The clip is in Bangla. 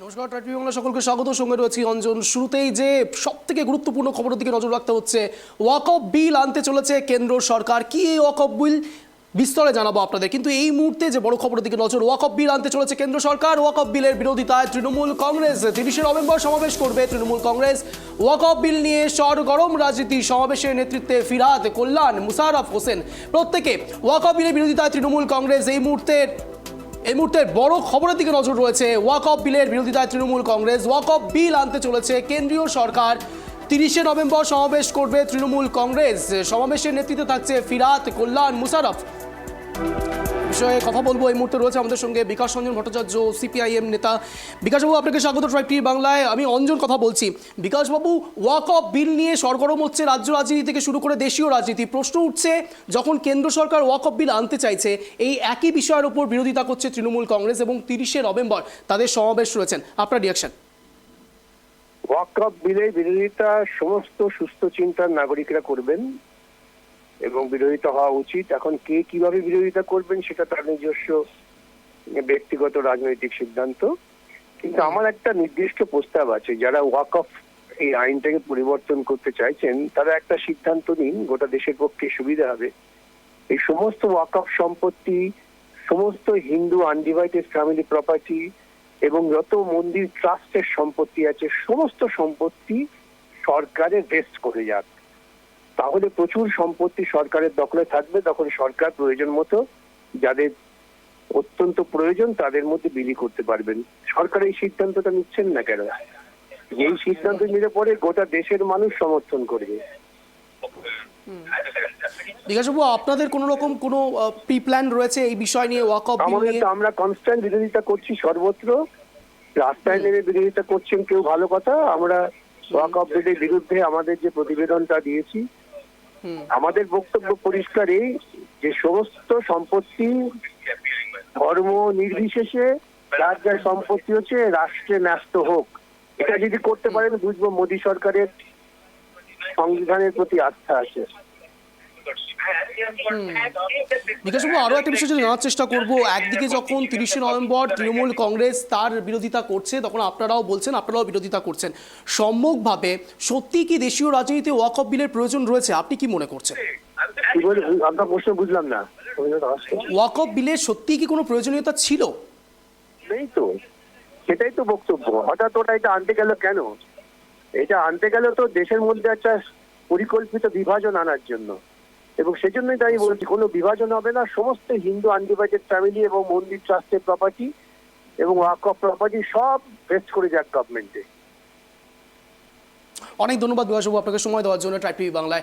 নমস্কার, ট্রাইব টিভি বাংলা সকলকে স্বাগত। সঙ্গে রয়েছি অঞ্জন। শুরুতেই যে সবথেকে গুরুত্বপূর্ণ খবরের দিকে নজর রাখতে হচ্ছে, ওয়াকফ বিল আনতে চলেছে কেন্দ্র সরকার। কি এই ওয়াকফ বিল বিস্তরে জানাবো আপনাদের, কিন্তু এই মুহূর্তে যে বড় খবরের দিকে নজর, ওয়াকফ বিল আনতে চলেছে কেন্দ্র সরকার। ওয়াকফ বিলের বিরোধিতায় তৃণমূল কংগ্রেস 30শে নভেম্বর সমাবেশ করবে তৃণমূল কংগ্রেস। ওয়াকফ বিল নিয়ে সরগরম রাজনীতি। সমাবেশের নেতৃত্বে ফিরহাদ, কল্যাণ, মুশাররফ হোসেন প্রত্যেকে। ওয়াকফ বিলের বিরোধিতায় তৃণমূল কংগ্রেস। এই মুহূর্তের বড় খবরের দিকে নজর রয়েছে। ওয়াকফ বিলের বিরোধিতায় তৃণমূল কংগ্রেস। ওয়াকফ বিল আনতে চলেছে কেন্দ্রীয় সরকার। 30শে নভেম্বর সমাবেশ করবে তৃণমূল কংগ্রেস। সমাবেশের নেতৃত্বে থাকছে ফিরহাদ, কল্যাণ, মুশাররফ। বিষয়ে কথা বলবো। এই মুহূর্তে রয়েছে আমাদের সঙ্গে বিকাশ রঞ্জন ভট্টাচার্য, সিপিআইএম নেতা। বিকাশবাবু, আপনাকে স্বাগত ট্রাইব টিভি বাংলায়। আমি অঞ্জন কথা বলছি। বিকাশবাবু, ওয়াকফ বিল নিয়ে সরগরম হচ্ছে রাজ্য রাজনীতি থেকে শুরু করে দেশীয় রাজনীতি। প্রশ্ন উঠছে, যখন কেন্দ্র সরকার ওয়াকফ বিল আনতে চাইছে, এই একই বিষয়ের উপর বিরোধিতা করছে তৃণমূল কংগ্রেস এবং 30শে নভেম্বর তাদের সমাবেশ রয়েছেন। আপনার রিয়াকশন? ওয়াকফ বিলের বিরোধিতা সমস্ত সুস্থ চিন্তার নাগরিকরা করবেন এবং বিরোধিতা হওয়া উচিত। এখন কে কিভাবে বিরোধিতা করবেন সেটা তার নিজস্ব ব্যক্তিগত রাজনৈতিক সিদ্ধান্ত। কিন্তু আমার একটা নির্দিষ্ট প্রস্তাব আছে, যারা ওয়াকফ এই আইনটাকে পরিবর্তন করতে চাইছেন তারা একটা সিদ্ধান্ত নিন, গোটা দেশের পক্ষে সুবিধা হবে। এই সমস্ত ওয়াকফ সম্পত্তি, সমস্ত হিন্দু আনডিভাইডেড ফ্যামিলি প্রপার্টি এবং যত মন্দির ট্রাস্টের সম্পত্তি আছে, সমস্ত সম্পত্তি সরকারে ভেস্ট করে যাক। তাহলে প্রচুর সম্পত্তি সরকারের দখলে থাকবে। তখন সরকার প্রয়োজন মতো যাদের অত্যন্ত প্রয়োজন তাদের মধ্যে বিলি করতে পারবেন। সরকার এই সিদ্ধান্তটা নিচ্ছেন না কেন? এই সিদ্ধান্ত নিলে পরে গোটা দেশের মানুষ সমর্থন করবে। বিকাশবাবু, আপনাদের কোন রকম কোনো প্রি প্ল্যান রয়েছে এই বিষয় নিয়ে? ওয়াকফ বিল নিয়ে আমরা কনস্ট্যান্ট বিরোধিতা করছি সর্বত্র। রাস্তায় নেমে বিরোধিতা করছেন কেউ, ভালো কথা। আমরা ওয়াকফ বিলের বিরুদ্ধে আমাদের যে প্রতিবেদনটা দিয়েছি, আমাদের বক্তব্য পরিষ্কার এই যে সমস্ত সম্পত্তি ধর্ম নির্বিশেষে যার যার সম্পত্তি হচ্ছে রাষ্ট্রে ন্যস্ত হোক। এটা যদি করতে পারেন বুঝবো মোদী সরকারের সংবিধানের প্রতি আস্থা আছে। বিকাশবাবু, আরো একটা বিষয় যদি জানার চেষ্টা করবো, একদিকে যখন 30শে নভেম্বর তৃণমূল কংগ্রেস তার বিরোধিতা করছে, তখন আপনারাও বলছেন, আপনারাও বিরোধিতা করছেন সম্মুখভাবে। সত্যি কি দেশীয় রাজনীতিতে ওয়াকফ বিলের প্রয়োজন রয়েছে? আপনি কি মনে করছেন? আপনার প্রশ্ন বুঝলাম না। ওয়াকফ বিলের সত্যি কি কোনো প্রয়োজনীয়তা ছিল? নেই তো, সেটাই তো বক্তব্য। হঠাৎ ওটা এটা আনতে গেল কেন? এটা আনতে গেল তো দেশের মধ্যে একটা পরিকল্পিত বিভাজন আনার জন্য, এবং সেজন্যই তাই বলছি কোনো বিভাজন হবে না। সমস্ত হিন্দু আনডিভাইডেড ফ্যামিলি এবং মন্দির ট্রাস্টের প্রপার্টি এবং ওয়াকফ প্রপার্টি সব ভেস্ট করে যাক গভর্নমেন্টে। অনেক ধন্যবাদ বিকাশবাবু আপনাকে সময় দেওয়ার জন্য ট্রাইব টিভি বাংলায়।